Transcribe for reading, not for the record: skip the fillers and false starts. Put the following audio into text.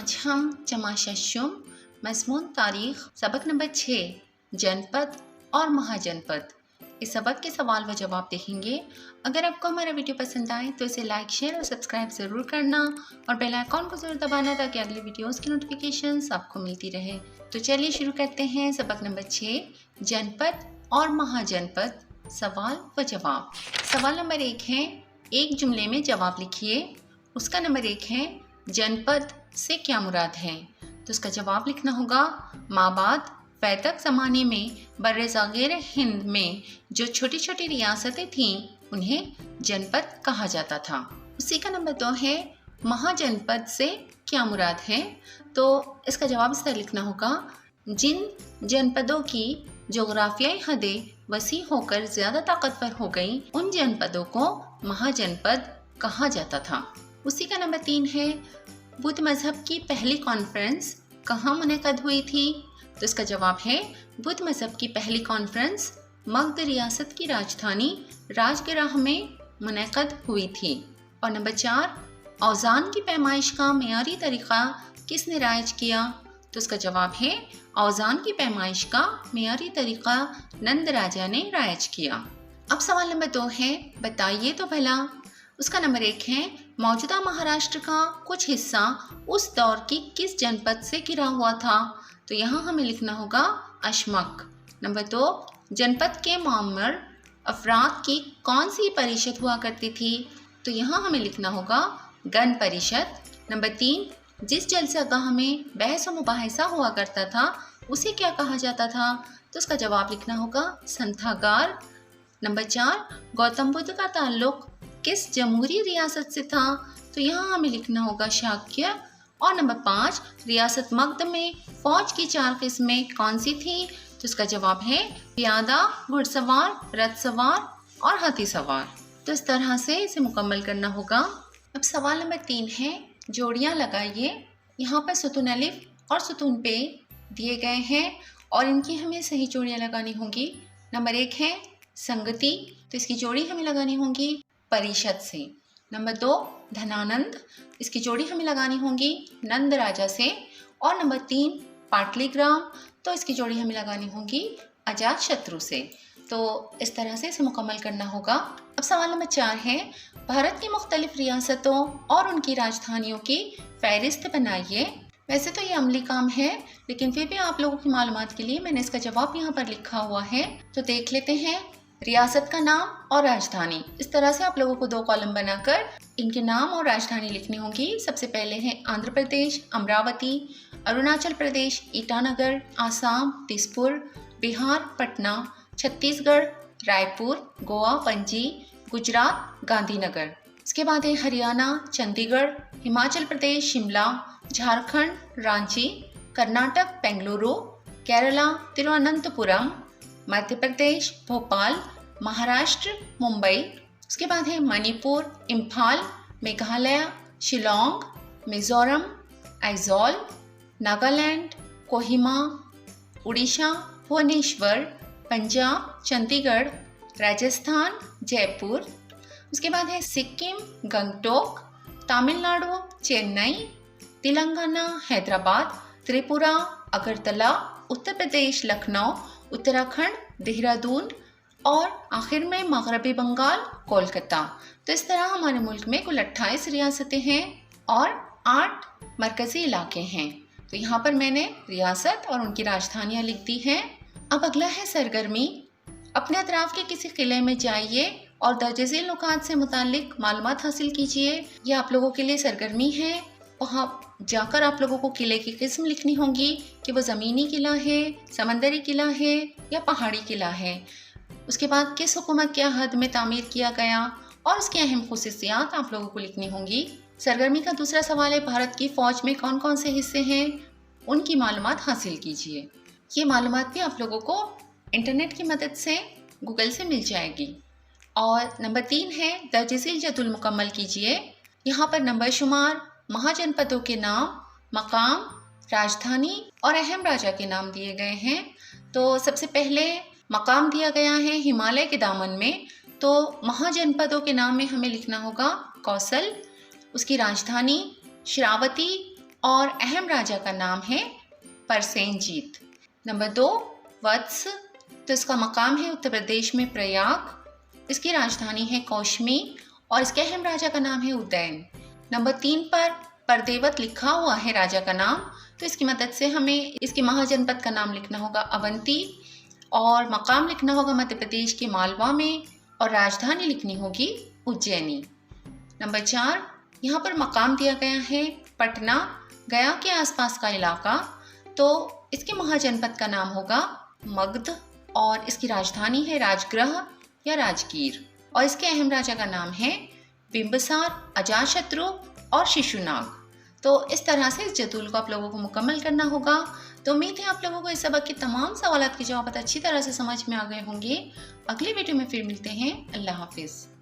आज हम चमाशुम मज़मून तारीख सबक नंबर 6 जनपद और महाजनपद इस सबक के सवाल व जवाब देखेंगे। अगर आपको हमारा वीडियो पसंद आए तो इसे लाइक, शेयर और सब्सक्राइब ज़रूर करना और बेल आइकॉन को ज़रूर दबाना ताकि अगली वीडियोस की नोटिफिकेशंस आपको मिलती रहे। तो चलिए शुरू करते हैं सबक नंबर 6 जनपद और महाजनपद सवाल व जवाब। सवाल नंबर 1 है, एक जुमले में जवाब लिखिए। उसका नंबर 1 है, जनपद से क्या मुराद है? तो इसका जवाब लिखना होगा, माबाद वैदिक ज़माने में बर्र-ए-ज़ाग़िर हिंद में जो छोटी छोटी रियासतें थीं उन्हें जनपद कहा जाता था। उसी का नंबर 2 है, महाजनपद से क्या मुराद है? तो इसका जवाब इस तरह लिखना होगा, जिन जनपदों की जोग्राफियाई हदें वसी होकर ज़्यादा ताकतवर हो गई उन जनपदों को महाजनपद कहा जाता था। उसी का नंबर 3 है, बुद्ध मज़हब की पहली कॉन्फ्रेंस कहाँ मुनक़द हुई थी? तो इसका जवाब है, बुद्ध मज़हब की पहली कॉन्फ्रेंस मगध रियासत की राजधानी राजगिरह में मुनक़द हुई थी। और नंबर 4, औज़ान की पैमाइश का मेयारी तरीक़ा किसने राइज किया? तो इसका जवाब है, औज़ान की पैमाइश का मेयारी तरीक़ा नंद राजा ने राइज किया। अब सवाल नंबर 2 है, बताइए तो भला। उसका नंबर 1 है, मौजूदा महाराष्ट्र का कुछ हिस्सा उस दौर की किस जनपद से घिरा हुआ था? तो यहाँ हमें लिखना होगा अशमक। नंबर 2, जनपद के मामर अफराद की कौन सी परिषद हुआ करती थी? तो यहाँ हमें लिखना होगा गण परिषद। नंबर 3, जिस जलसागाह में बहस व मुबाहिसा हुआ करता था उसे क्या कहा जाता था? तो उसका जवाब लिखना होगा संथागार। नंबर 4, गौतम बुद्ध का ताल्लुक किस जमहूरी रियासत से था? तो यहाँ हमें लिखना होगा शाक्य। और नंबर 5, रियासत मगध में फौज की 4 किस्में कौन सी थी? तो इसका जवाब है प्यादा, घुड़सवार, रथ सवार और हाथी सवार। तो इस तरह से इसे मुकम्मल करना होगा। अब सवाल नंबर 3 है, जोड़ियाँ लगाइए। यहाँ पर सुतून अलिफ और सुतून पे दिए गए हैं और इनकी हमें सही जोड़ियाँ लगानी होंगी। नंबर 1 है संगति, तो इसकी जोड़ी हमें लगानी होगी परिषद से। नंबर 2 धनानंद, इसकी जोड़ी हमें लगानी होगी नंद राजा से। और नंबर 3 पाटलीग्राम, तो इसकी जोड़ी हमें लगानी होगी अजात शत्रु से। तो इस तरह से इसे मुकम्मल करना होगा। अब सवाल नंबर 4 है, भारत की मुख्तलिफ रियासतों और उनकी राजधानियों की फहरिस्त बनाइए। वैसे तो ये अमली काम है, लेकिन फिर भी आप लोगों की मालूमात के लिए मैंने इसका जवाब यहाँ पर लिखा हुआ है। तो देख लेते हैं। रियासत का नाम और राजधानी, इस तरह से आप लोगों को 2 कॉलम बनाकर इनके नाम और राजधानी लिखनी होगी। सबसे पहले है आंध्र प्रदेश अमरावती, अरुणाचल प्रदेश ईटानगर, आसाम दिसपुर, बिहार पटना, छत्तीसगढ़ रायपुर, गोवा पणजी, गुजरात गांधीनगर। इसके बाद है हरियाणा चंडीगढ़, हिमाचल प्रदेश शिमला, झारखंड रांची, कर्नाटक बेंगलुरु, केरला तिरुवनंतपुरम, मध्य प्रदेश भोपाल, महाराष्ट्र मुंबई। उसके बाद है मणिपुर इम्फाल, मेघालय शिलोंग, मिजोरम आइजॉल, नागालैंड कोहिमा, उड़ीसा भुवनेश्वर, पंजाब चंडीगढ़, राजस्थान जयपुर। उसके बाद है सिक्किम गंगटोक, तमिलनाडु चेन्नई, तेलंगाना हैदराबाद, त्रिपुरा अगरतला, उत्तर प्रदेश लखनऊ, उत्तराखंड देहरादून और आखिर में मगरबी बंगाल कोलकाता। तो इस तरह हमारे मुल्क में कुल 28 रियासतें हैं और 8 मरकज़ी इलाके हैं। तो यहाँ पर मैंने रियासत और उनकी राजधानियाँ लिख दी हैं। अब अगला है सरगर्मी। अपने अतराफ़ के किसी किले में जाइए और दर्ज-ए-झील नुकात से मुताल्लिक मालूमात हासिल कीजिए। ये आप लोगों के लिए सरगर्मी है। वहाँ जाकर आप लोगों को किले की किस्म लिखनी होगी कि वो ज़मीनी किला है, समंदरी किला है या पहाड़ी किला है। उसके बाद किस हुकूमत के अहद में तामीर किया गया और उसकी अहम खुसूसियात आप लोगों को लिखनी होंगी। सरगर्मी का दूसरा सवाल है, भारत की फ़ौज में कौन कौन से हिस्से हैं, उनकी मालूमात हासिल कीजिए। ये मालूमात भी आप लोगों को इंटरनेट की मदद से गूगल से मिल जाएगी। और नंबर 3 है, दर्ज-ए-झील जदुल मुकम्मल कीजिए। यहाँ पर नंबर शुमार, महाजनपदों के नाम, मकाम, राजधानी और अहम राजा के नाम दिए गए हैं। तो सबसे पहले मकाम दिया गया है हिमालय के दामन में, तो महाजनपदों के नाम में हमें लिखना होगा कौसल। उसकी राजधानी श्रावती और अहम राजा का नाम है परसेनजीत। नंबर 2 वत्स, तो इसका मकाम है उत्तर प्रदेश में प्रयाग। इसकी राजधानी है कौशमी और इसके अहम राजा का नाम है उदयन। नंबर 3 पर परदेवत लिखा हुआ है राजा का नाम, तो इसकी मदद से हमें इसके महाजनपद का नाम लिखना होगा अवंती और मकाम लिखना होगा मध्य प्रदेश के मालवा में और राजधानी लिखनी होगी उज्जैनी। नंबर 4 यहाँ पर मकाम दिया गया है पटना, गया के आसपास का इलाका, तो इसके महाजनपद का नाम होगा मगध और इसकी राजधानी है राजगृह या राजगीर और इसके अहम राजा का नाम है बिंबिसार, अजातशत्रु और शिशुनाग। तो इस तरह से इस जदूल को आप लोगों को मुकम्मल करना होगा। तो उम्मीद है आप लोगों को इस सबक के तमाम सवालों के जवाब अच्छी तरह से समझ में आ गए होंगे। अगली वीडियो में फिर मिलते हैं। अल्लाह हाफिज़।